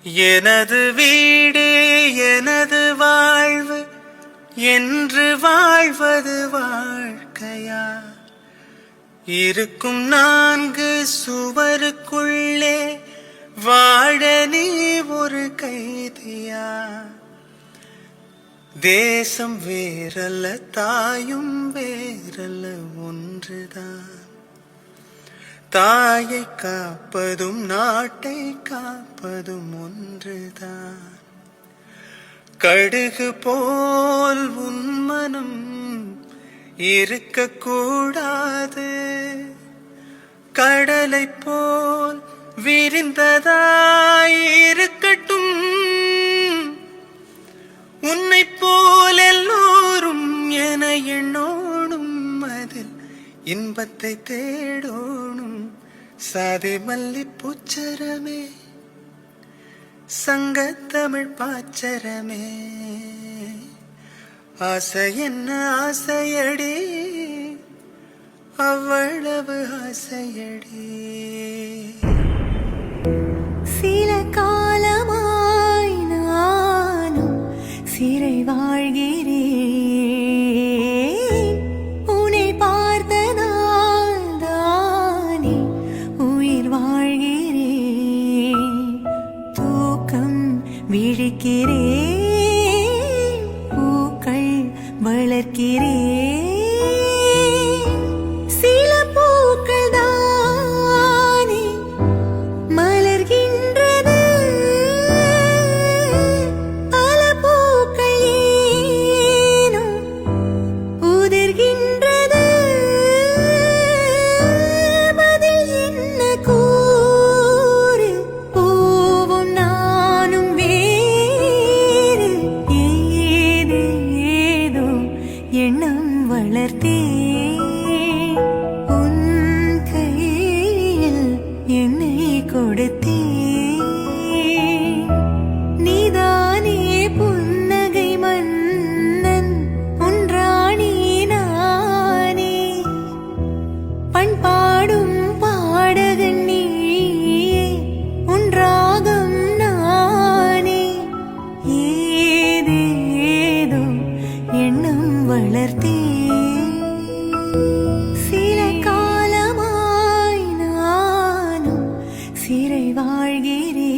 எனது வீடு எனது வாழ்வு என்று வாழ்வது வாழ்க்கையா? இருக்கும் 4 சுவருக்குள்ளே வாழ நீ ஒரு கைதியா? தேசம் வேறல்ல தாயும் வேறல்ல ஒன்றுதான். தாயை காப்பதும் நாட்டை காப்பதும் ஒன்றுதான். கடுகு போல் உன் மனம் இருக்கக்கூடாது. கடலை போல் விரிந்ததாய் இருக்கட்டும். உன்னை போல் எல்லோரும் என எண்ணோடும். அதில் இன்பத்தை தேடோணும். சாதி மல்லி பூச்சரமே சங்கத்தமிழ் பாச்சரமே. ஆசை என்ன ஆசையடி அவ்வளவு ஆசையடி. சில காலமாய் நானும் சிறை வாழ்கிறேன். உன்னை பார்த்ததால் தானே உயிர் வாழ்கிறேன். தூக்கம் விழிக்கிறேன், பூக்கள் வளர்க்கிறேன். சில பூக்கள் தானே மலர்கின்றது, பல பூக்கள் ஏனோ உதிர்கின்றது. பதில் என்ன கூறு? பூவும் நானும் வேறு. ஏதேதோ எண்ணம் வளர்த்தேன். உன் கையில் என்னை கொடுத்தேன். நீதானே புன்னகை மன்னன், உன் ராணி நானே. பண்பாடும் பாடகன் நீயே, உன் ராகம் நானே. ஏதேதோ எண்ணம் வளர்த்தேன். சில காலமாய் நானும் சிறை வாழ்கிறேன்.